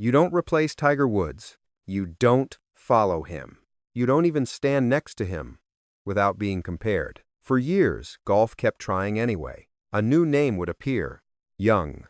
You don't replace Tiger Woods. You don't follow him. You don't even stand next to him without being compared. For years, golf kept trying anyway. A new name would appear. Young,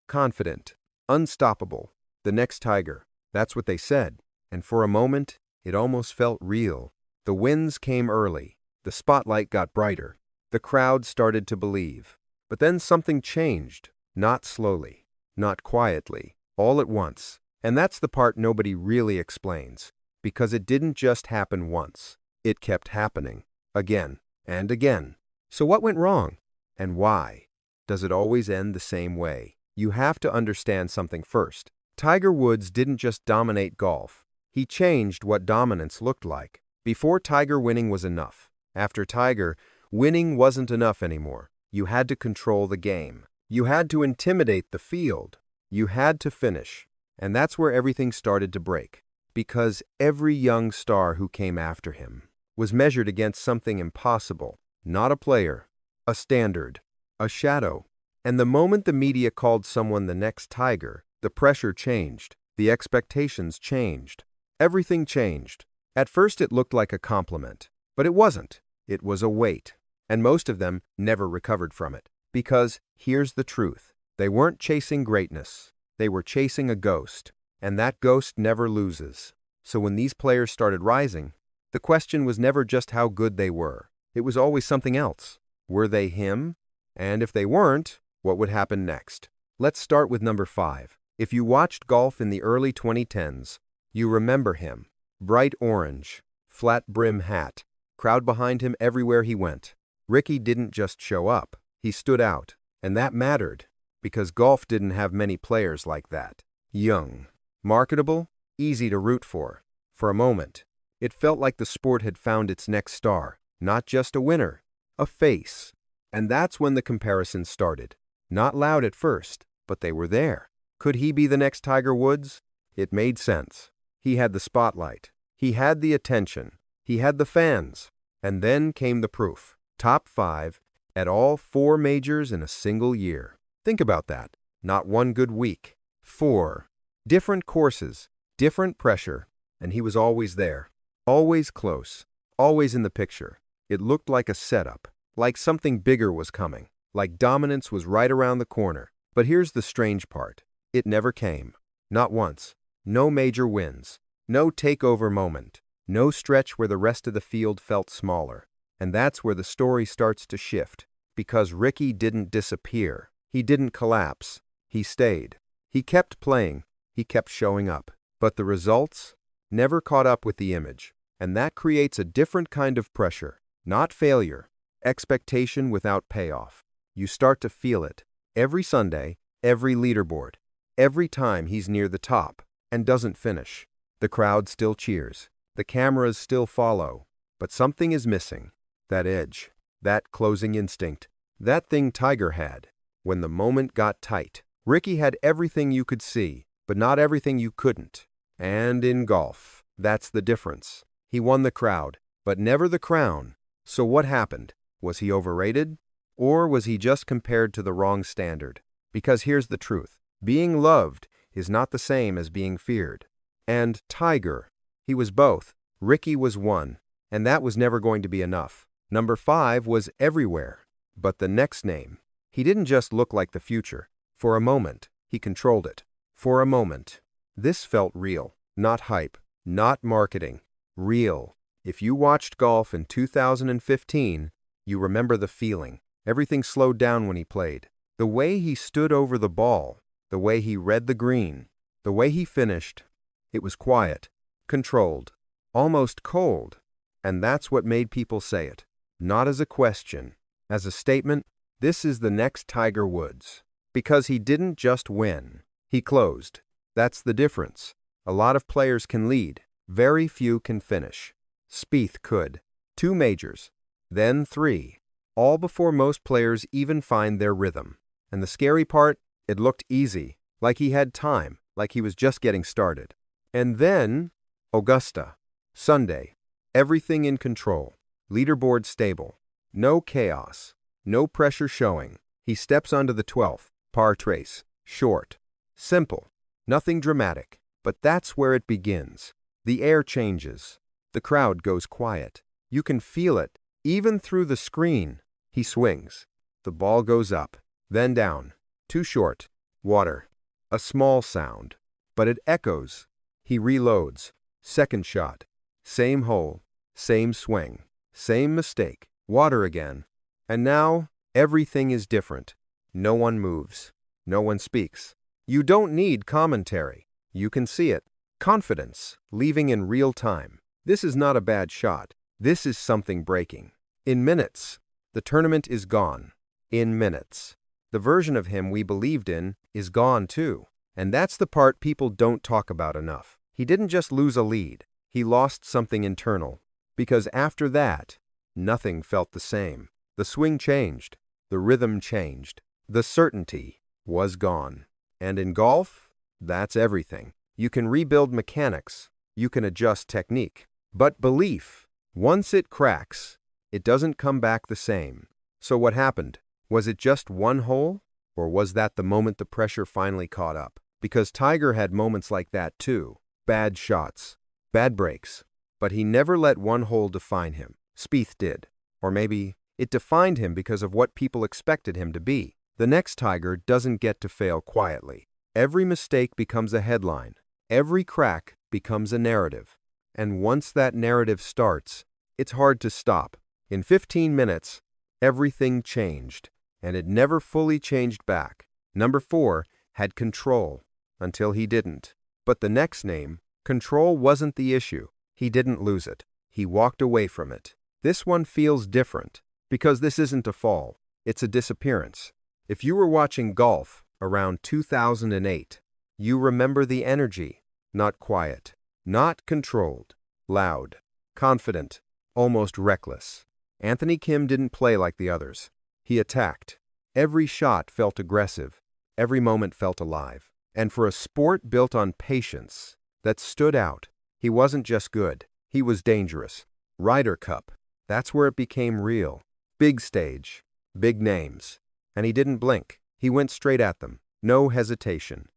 confident, unstoppable. The next Tiger. That's what they said. And for a moment, it almost felt real. The wins came early. The spotlight got brighter. The crowd started to believe. But then something changed. Not slowly. Not quietly. All at once. And that's the part nobody really explains. Because it didn't just happen once. It kept happening. Again and again. So what went wrong? And why? Does it always end the same way? You have to understand something first. Tiger Woods didn't just dominate golf. He changed what dominance looked like. Before Tiger, winning was enough. After Tiger, winning wasn't enough anymore. You had to control the game. You had to intimidate the field. You had to finish. And that's where everything started to break. Because every young star who came after him was measured against something impossible. Not a player, a standard, a shadow. And the moment the media called someone the next Tiger, the pressure changed. The expectations changed. Everything changed. At first it looked like a compliment, but it wasn't. It was a weight. And most of them never recovered from it. Because here's the truth. They weren't chasing greatness. They were chasing a ghost. And that ghost never loses. So when these players started rising, the question was never just how good they were. It was always something else. Were they him? And if they weren't, what would happen next? Let's start with number 5. If you watched golf in the early 2010s, you remember him. Bright orange, flat brim hat, crowd behind him everywhere he went. Rickie didn't just show up. He stood out. And that mattered, because golf didn't have many players like that. Young, marketable, easy to root for. For a moment, it felt like the sport had found its next star. Not just a winner, a face. And that's when the comparisons started. Not loud at first, but they were there. Could he be the next Tiger Woods? It made sense. He had the spotlight. He had the attention. He had the fans. And then came the proof. Top 5 at all 4 majors in a single year. Think about that. Not one good week. 4. Different courses, different pressure, and he was always there. Always close. Always in the picture. It looked like a setup. Like something bigger was coming. Like dominance was right around the corner. But here's the strange part. It never came. Not once. No major wins. No takeover moment. No stretch where the rest of the field felt smaller. And that's where the story starts to shift. Because Rickie didn't disappear. He didn't collapse. He stayed. He kept playing. He kept showing up. But the results never caught up with the image. And that creates a different kind of pressure. Not failure. Expectation without payoff. You start to feel it. Every Sunday, every leaderboard. Every time he's near the top and doesn't finish. The crowd still cheers. The cameras still follow. But something is missing. That edge. That closing instinct. That thing Tiger had. When the moment got tight. Rickie had everything you could see, but not everything you couldn't. And in golf, that's the difference. He won the crowd, but never the crown. So what happened? Was he overrated? Or was he just compared to the wrong standard? Because here's the truth. Being loved is not the same as being feared. And Tiger, he was both. Rickie was one, and that was never going to be enough. Number 5 was everywhere. But the next name, he didn't just look like the future. For a moment, he controlled it. For a moment. This felt real. Not hype. Not marketing. Real. If you watched golf in 2015, you remember the feeling. Everything slowed down when he played. The way he stood over the ball. The way he read the green. The way he finished. It was quiet. Controlled. Almost cold. And that's what made people say it. Not as a question. As a statement, this is the next Tiger Woods. Because he didn't just win. He closed. That's the difference. A lot of players can lead. Very few can finish. Spieth could. 2 majors. Then 3. All before most players even find their rhythm. And the scary part, it looked easy. Like he had time. Like he was just getting started. And then, Augusta. Sunday. Everything in control. Leaderboard stable. No chaos. No pressure showing. He steps onto the 12th. Par trace. Short. Simple. Nothing dramatic, but that's where it begins. The air changes. The crowd goes quiet. You can feel it, even through the screen. He swings. The ball goes up, then down. Too short. Water. A small sound. But it echoes. He reloads. Second shot. Same hole. Same swing. Same mistake. Water again. And now, everything is different. No one moves. No one speaks. You don't need commentary. You can see it. Confidence, leaving in real time. This is not a bad shot. This is something breaking. In minutes, the tournament is gone. In minutes. The version of him we believed in is gone too. And that's the part people don't talk about enough. He didn't just lose a lead. He lost something internal. Because after that, nothing felt the same. The swing changed. The rhythm changed. The certainty was gone. And in golf, that's everything. You can rebuild mechanics. You can adjust technique. But belief, once it cracks, it doesn't come back the same. So what happened? Was it just one hole? Or was that the moment the pressure finally caught up? Because Tiger had moments like that too. Bad shots. Bad breaks. But he never let one hole define him. Spieth did. Or maybe it defined him because of what people expected him to be. The next Tiger doesn't get to fail quietly. Every mistake becomes a headline. Every crack becomes a narrative. And once that narrative starts, it's hard to stop. In 15 minutes, everything changed. And it never fully changed back. Number 4 had control until he didn't. But the next name, control wasn't the issue. He didn't lose it. He walked away from it. This one feels different because this isn't a fall. It's a disappearance. If you were watching golf around 2008, you remember the energy, not quiet, not controlled, loud, confident, almost reckless. Anthony Kim didn't play like the others. He attacked. Every shot felt aggressive. Every moment felt alive. And for a sport built on patience, that stood out. He wasn't just good. He was dangerous. Ryder Cup. That's where it became real. Big stage. Big names. And he didn't blink. He went straight at them. No hesitation.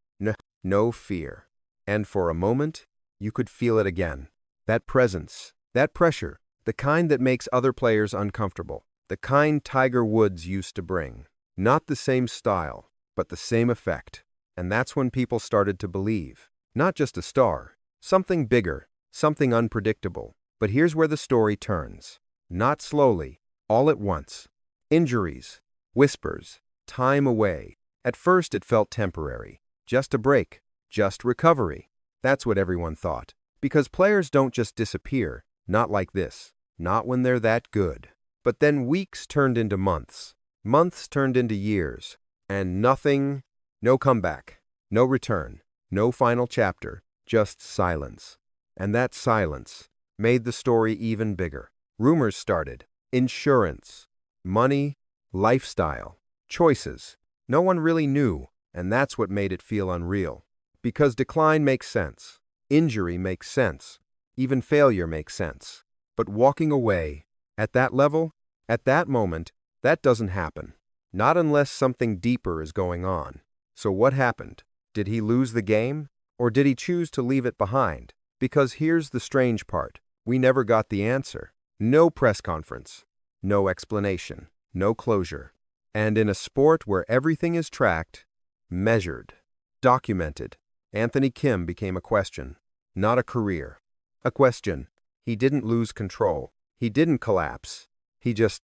No fear. And for a moment, you could feel it again. That presence. That pressure. The kind that makes other players uncomfortable. The kind Tiger Woods used to bring. Not the same style, but the same effect. And that's when people started to believe. Not just a star. Something bigger. Something unpredictable. But here's where the story turns. Not slowly. All at once. Injuries. Whispers. Time away. At first it felt temporary. Just a break. Just recovery. That's what everyone thought. Because players don't just disappear. Not like this. Not when they're that good. But then weeks turned into months. Months turned into years. And nothing. No comeback. No return. No final chapter. Just silence. And that silence made the story even bigger. Rumors started. Insurance. Money. Lifestyle. Choices. No one really knew, and that's what made it feel unreal. Because decline makes sense. Injury makes sense. Even failure makes sense. But walking away, at that level, at that moment, that doesn't happen. Not unless something deeper is going on. So what happened? Did he lose the game? Or did he choose to leave it behind? Because here's the strange part. We never got the answer. No press conference. No explanation. No closure. And in a sport where everything is tracked, measured, documented, Anthony Kim became a question, not a career. A question. He didn't lose control. He didn't collapse. He just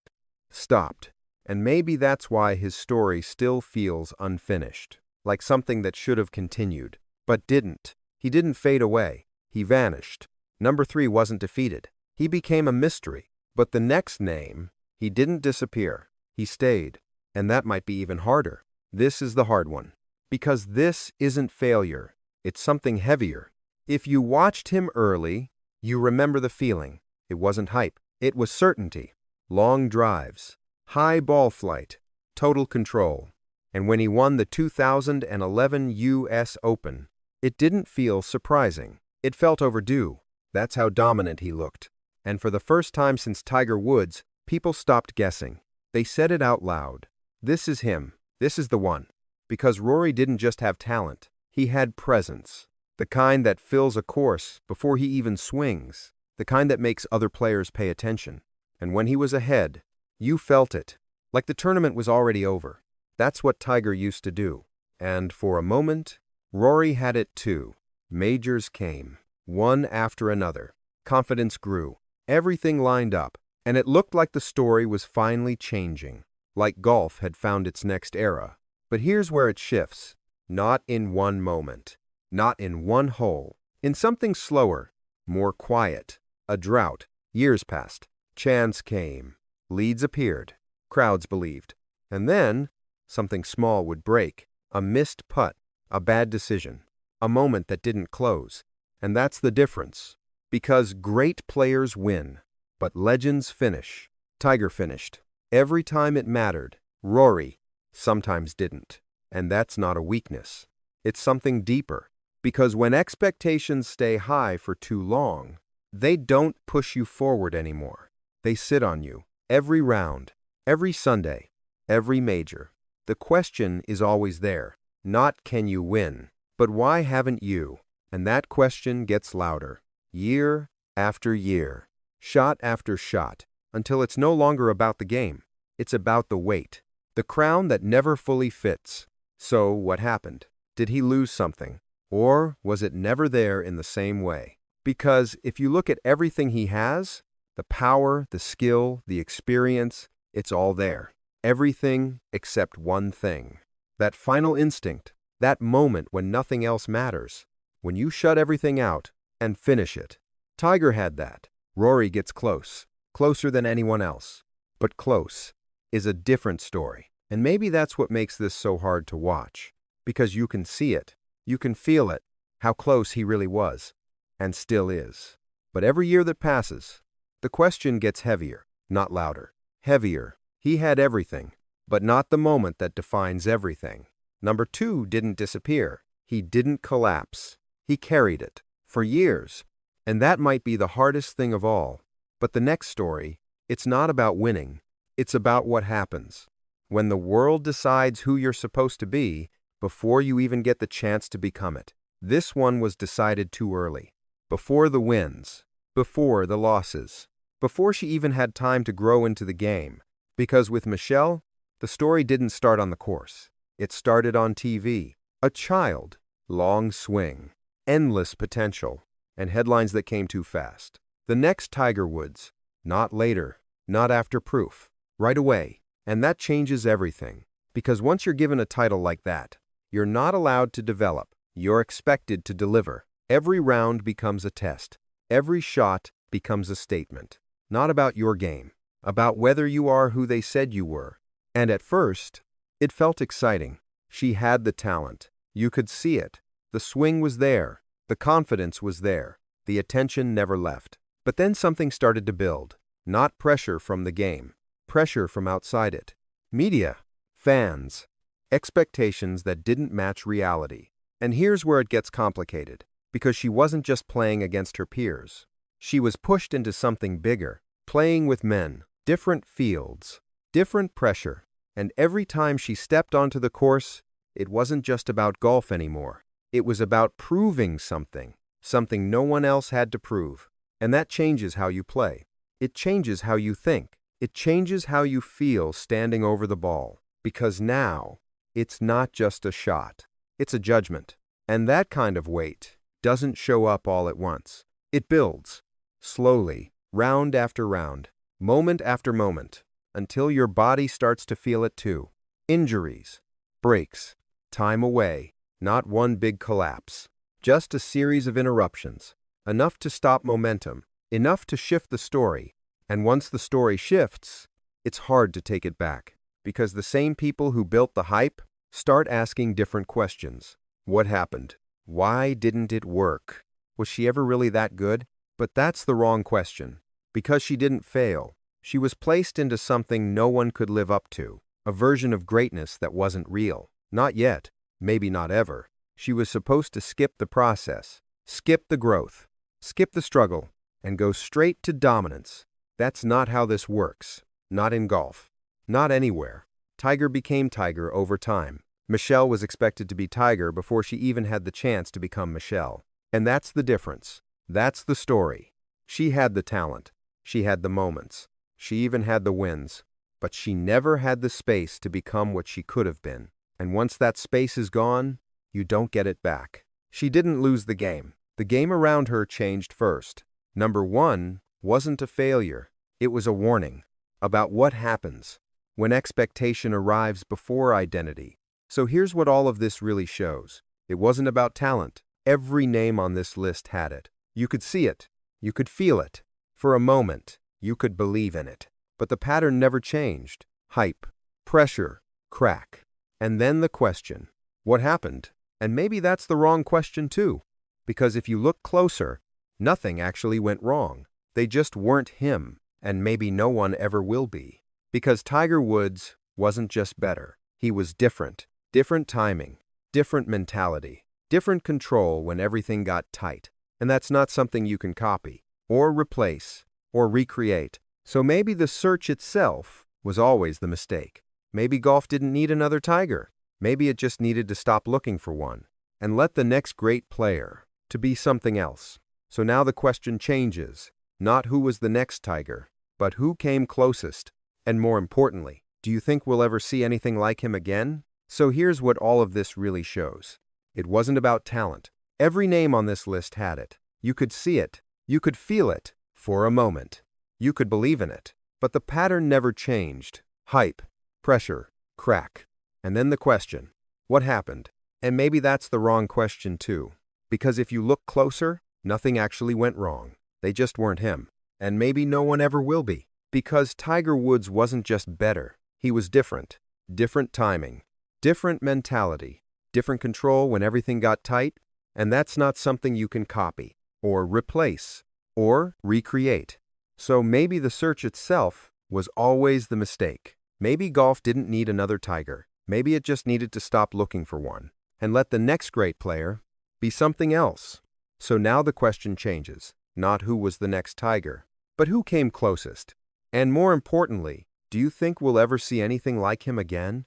stopped. And maybe that's why his story still feels unfinished, like something that should have continued, but didn't. He didn't fade away. He vanished. Number 3 wasn't defeated. He became a mystery. But the next name, he didn't disappear. He stayed. And that might be even harder. This is the hard one. Because this isn't failure. It's something heavier. If you watched him early, you remember the feeling. It wasn't hype. It was certainty. Long drives. High ball flight. Total control. And when he won the 2011 U.S. Open, it didn't feel surprising. It felt overdue. That's how dominant he looked. And for the first time since Tiger Woods, people stopped guessing. They said it out loud. This is him. This is the one. Because Rory didn't just have talent. He had presence, the kind that fills a course before he even swings, the kind that makes other players pay attention. And when he was ahead, you felt it, like the tournament was already over. That's what Tiger used to do. And for a moment, Rory had it too. Majors came, one after another. Confidence grew. Everything lined up, and it looked like the story was finally changing, like golf had found its next era. But here's where it shifts. Not in one moment, not in one hole, in something slower, more quiet. A drought. Years passed. Chance came. Leads appeared. Crowds believed. And then, something small would break. A missed putt. A bad decision. A moment that didn't close. And that's the difference. Because great players win, but legends finish. Tiger finished. Every time it mattered. Rory sometimes didn't. And that's not a weakness. It's something deeper. Because when expectations stay high for too long, they don't push you forward anymore. They sit on you. Every round, every Sunday, every major. The question is always there. Not can you win, but why haven't you? And that question gets louder. Year after year. Shot after shot. Until it's no longer about the game. It's about the weight. The crown that never fully fits. So, what happened? Did he lose something? Or was it never there in the same way? Because if you look at everything he has, the power, the skill, the experience, it's all there. Everything except one thing. That final instinct, that moment when nothing else matters. When you shut everything out and finish it. Tiger had that. Rory gets close. Closer than anyone else. But close is a different story. And maybe that's what makes this so hard to watch. Because you can see it. You can feel it. How close he really was. And still is. But every year that passes, the question gets heavier, not louder. Heavier. He had everything, but not the moment that defines everything. Number 2 didn't disappear. He didn't collapse. He carried it. For years. And that might be the hardest thing of all. But the next story, it's not about winning. It's about what happens. When the world decides who you're supposed to be, before you even get the chance to become it. This one was decided too early. Before the wins. Before the losses. Before she even had time to grow into the game. Because with Michelle, the story didn't start on the course. It started on TV. A child. Long swing. Endless potential. And headlines that came too fast. The next Tiger Woods. Not later. Not after proof. Right away. And that changes everything. Because once you're given a title like that, you're not allowed to develop. You're expected to deliver. Every round becomes a test. Every shot becomes a statement. Not about your game. About whether you are who they said you were. And at first, it felt exciting. She had the talent. You could see it. The swing was there. The confidence was there. The attention never left. But then something started to build. Not pressure from the game. Pressure from outside it. Media. Fans. Expectations that didn't match reality. And here's where it gets complicated. Because she wasn't just playing against her peers. She was pushed into something bigger. Playing with men. Different fields. Different pressure. And every time she stepped onto the course, it wasn't just about golf anymore. It was about proving something. Something no one else had to prove. And that changes how you play. It changes how you think. It changes how you feel standing over the ball. Because now, it's not just a shot. It's a judgment. And that kind of weight doesn't show up all at once. It builds. Slowly, round after round, moment after moment, until your body starts to feel it too. Injuries, breaks, time away, not one big collapse. Just a series of interruptions. Enough to stop momentum. Enough to shift the story. And once the story shifts, it's hard to take it back. Because the same people who built the hype start asking different questions. What happened? Why didn't it work? Was she ever really that good? But that's the wrong question. Because she didn't fail. She was placed into something no one could live up to. A version of greatness that wasn't real. Not yet. Maybe not ever. She was supposed to skip the process. Skip the growth. Skip the struggle. And go straight to dominance. That's not how this works. Not in golf. Not anywhere. Tiger became Tiger over time. Michelle was expected to be Tiger before she even had the chance to become Michelle. And that's the difference. That's the story. She had the talent. She had the moments. She even had the wins. But she never had the space to become what she could have been. And once that space is gone, you don't get it back. She didn't lose the game. The game around her changed first. Number one wasn't a failure. It was a warning about what happens when expectation arrives before identity. So here's what all of this really shows. It wasn't about talent. Every name on this list had it. You could see it. You could feel it. For a moment, you could believe in it. But the pattern never changed. Hype, pressure, crack. And then the question, what happened? And maybe that's the wrong question too. Because if you look closer, nothing actually went wrong. They just weren't him, and maybe no one ever will be. Because Tiger Woods wasn't just better. He was different. Different timing, different mentality, different control when everything got tight. And that's not something you can copy, or replace, or recreate. So maybe the search itself was always the mistake. Maybe golf didn't need another Tiger. Maybe it just needed to stop looking for one and let the next great player to be something else. So now the question changes, not who was the next Tiger, but who came closest. And more importantly, do you think we'll ever see anything like him again? So here's what all of this really shows. It wasn't about talent. Every name on this list had it. You could see it. You could feel it. For a moment. You could believe in it. But the pattern never changed. Hype, pressure, crack. And then the question, what happened? And maybe that's the wrong question too. Because if you look closer, nothing actually went wrong. They just weren't him. And maybe no one ever will be. Because Tiger Woods wasn't just better. He was different. Different timing. Different mentality, different control when everything got tight, and that's not something you can copy, or replace, or recreate. So maybe the search itself was always the mistake. Maybe golf didn't need another Tiger. Maybe it just needed to stop looking for one, and let the next great player be something else. So now the question changes, not who was the next Tiger, but who came closest. And more importantly, do you think we'll ever see anything like him again?